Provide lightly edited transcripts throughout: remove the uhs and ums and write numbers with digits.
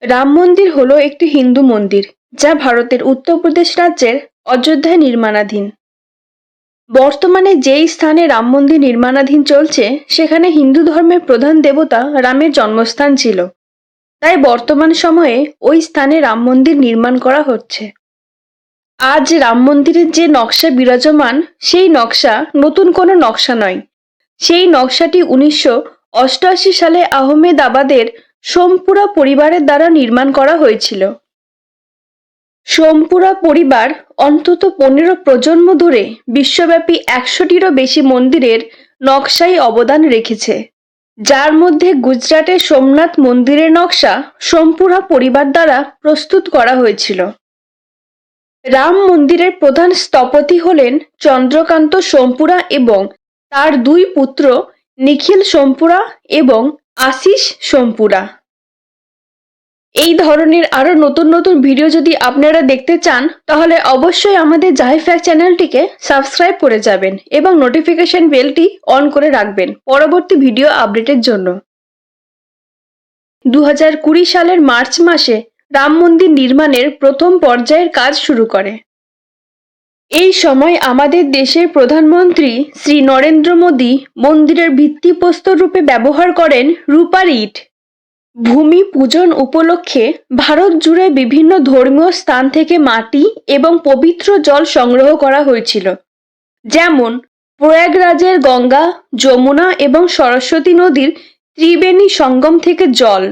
রাম মন্দির হলো একটি হিন্দু মন্দির যা ভারতের উত্তরপ্রদেশ রাজ্যের অযোধ্যায় নির্মাণাধীন। বর্তমানে যেই স্থানে রাম মন্দির নির্মাণাধীন চলছে সেখানে হিন্দু ধর্মের প্রধান দেবতা রামের জন্মস্থান ছিল, তাই বর্তমান সময়ে ওই স্থানে রাম মন্দির নির্মাণ করা হচ্ছে। আজ রাম মন্দিরের যে নকশা বিরাজমান সেই নকশা নতুন কোনো নকশা নয়। সেই নকশাটি 1988 সালে আহমেদাবাদের সোমপুরা পরিবারের দ্বারা নির্মাণ করা হয়েছিল। সোমপুরা পরিবার অন্তত 15 প্রজন্ম ধরে বিশ্বব্যাপী 100টিরও বেশি মন্দিরের নকশায় অবদান রেখেছে, যার মধ্যে গুজরাটের সোমনাথ মন্দিরের নকশা সোমপুরা পরিবার দ্বারা প্রস্তুত করা হয়েছিল। রাম মন্দিরের প্রধান স্থপতি হলেন চন্দ্রকান্ত সোমপুরা এবং তার দুই পুত্র নিখিল সোমপুরা এবং আশিস সোমপুরা। এই ধরনের আরো নতুন নতুন ভিডিও যদি আপনারা দেখতে চান তাহলে অবশ্যই আমাদের জাহি ফ্যাক্ট চ্যানেলটিকে সাবস্ক্রাইব করে যাবেন এবং নোটিফিকেশন বেলটি অন করে রাখবেন পরবর্তী ভিডিও আপডেটের জন্য। 2020 সালের মার্চ মাসে রাম মন্দির নির্মাণের প্রথম পর্যায়ের কাজ শুরু করে। এই সময় আমাদের দেশের প্রধানমন্ত্রী শ্রী নরেন্দ্র মোদী মন্দিরের ভিত্তিপ্রস্তর রূপে ব্যবহার করেন রূপার ইট। ভূমি পূজন উপলক্ষে ভারত জুড়ে বিভিন্ন ধর্মীয় স্থান থেকে মাটি এবং পবিত্র জল সংগ্রহ করা হয়েছিল, যেমন প্রয়াগরাজের গঙ্গা, যমুনা এবং সরস্বতী নদীর ত্রিবেণী সঙ্গম থেকে জল,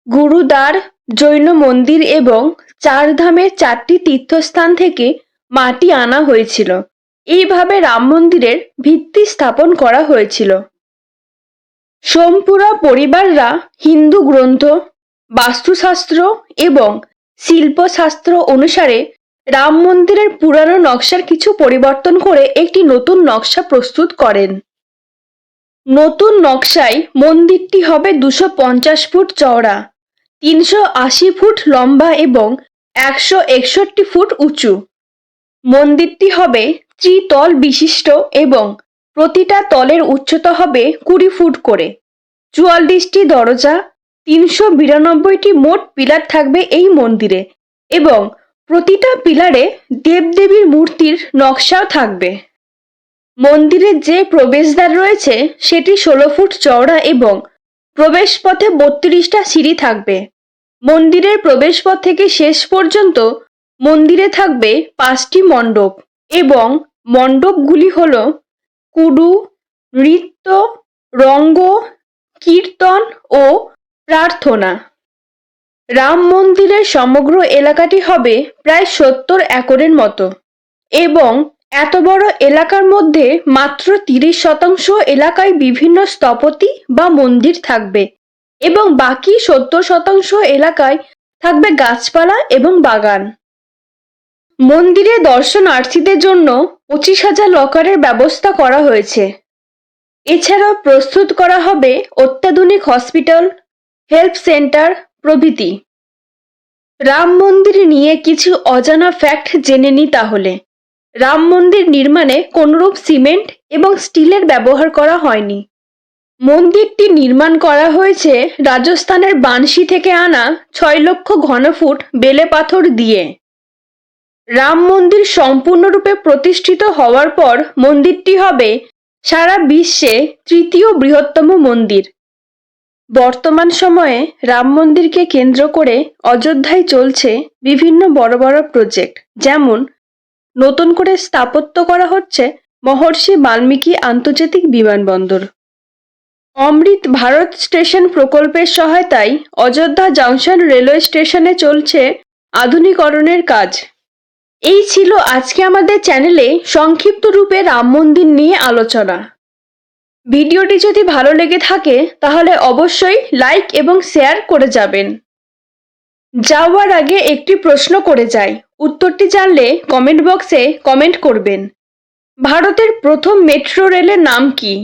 গুরুদ্বার, জৈন মন্দির এবং চারধামের 4টি তীর্থস্থান থেকে মাটি আনা হয়েছিল। এইভাবে রাম মন্দিরের ভিত্তি স্থাপন করা হয়েছিল। সোমপুরা পরিবাররা হিন্দু গ্রন্থ, বাস্তুশাস্ত্র এবং শিল্পশাস্ত্র অনুসারে রাম মন্দিরের পুরানো নকশার কিছু পরিবর্তন করে একটি নতুন নকশা প্রস্তুত করেন। নতুন নকশায় মন্দিরটি হবে 250 ফুট চওড়া, 380 ফুট লম্বা এবং 161 ফুট উঁচু। মন্দিরটি হবে ত্রিতল বিশিষ্ট এবং প্রতিটা তলের উচ্চতা হবে 20 ফুট করে। 44টি দরজা, 392টি মোট পিলার থাকবে এই মন্দিরে এবং প্রতিটা পিলারে দেবদেবীর মূর্তির নকশাও থাকবে। মন্দিরে যে প্রবেশদ্বার রয়েছে সেটি 16 ফুট চওড়া এবং প্রবেশপথে 32টা সিঁড়ি থাকবে। মন্দিরের প্রবেশপথ থেকে শেষ পর্যন্ত মন্দিরে থাকবে 5টি মণ্ডপ এবং মণ্ডপগুলি হল কুডু, নৃত্য, রঙ্গ, কীর্তন ও প্রার্থনা। রাম মন্দিরের সমগ্র এলাকাটি হবে প্রায় 70 একরের মতো এবং এত বড় এলাকার মধ্যে মাত্র 30% এলাকায় বিভিন্ন স্থপতি বা মন্দির থাকবে এবং বাকি 70% এলাকায় থাকবে গাছপালা এবং বাগান। মন্দিরে দর্শনার্থীদের জন্য 25,000 লকারের ব্যবস্থা করা হয়েছে। এছাড়াও প্রস্তুত করা হবে অত্যাধুনিক হসপিটাল, হেলথ সেন্টার প্রভৃতি। রাম মন্দির নিয়ে কিছু অজানা ফ্যাক্ট জেনে নিই তাহলে। রাম মন্দির নির্মাণে কোনরূপ সিমেন্ট এবং স্টিলের ব্যবহার করা হয়নি। মন্দিরটি নির্মাণ করা হয়েছে রাজস্থানের বানশি থেকে আনা 6 লক্ষ ঘনফুট বেলে পাথর দিয়ে। রাম মন্দির সম্পূর্ণরূপে প্রতিষ্ঠিত হওয়ার পর মন্দিরটি হবে সারা বিশ্বে তৃতীয় বৃহত্তম মন্দির। বর্তমান সময়ে রাম মন্দিরকে কেন্দ্র করে অযোধ্যায় চলছে বিভিন্ন বড় বড় প্রজেক্ট, যেমন নতুন করে স্থাপত্য করা হচ্ছে মহর্ষি বাল্মীকি আন্তর্জাতিক বিমানবন্দর। অমৃত ভারত স্টেশন প্রকল্পের সহায়তায় অযোধ্যা জংশন রেলওয়ে স্টেশনে চলছে আধুনিকরণের কাজ। এই ছিল আজকে আমাদের চ্যানেলে সংক্ষিপ্ত রূপে রাম মন্দির নিয়ে আলোচনা। ভিডিওটি যদি ভালো লেগে থাকে তাহলে অবশ্যই লাইক এবং শেয়ার করে যাবেন। যাওয়ার আগে একটি প্রশ্ন করে যাই, উত্তরটি জানলে কমেন্ট বক্সে কমেন্ট করবেন। ভারতের প্রথম মেট্রো রেলের নাম কি?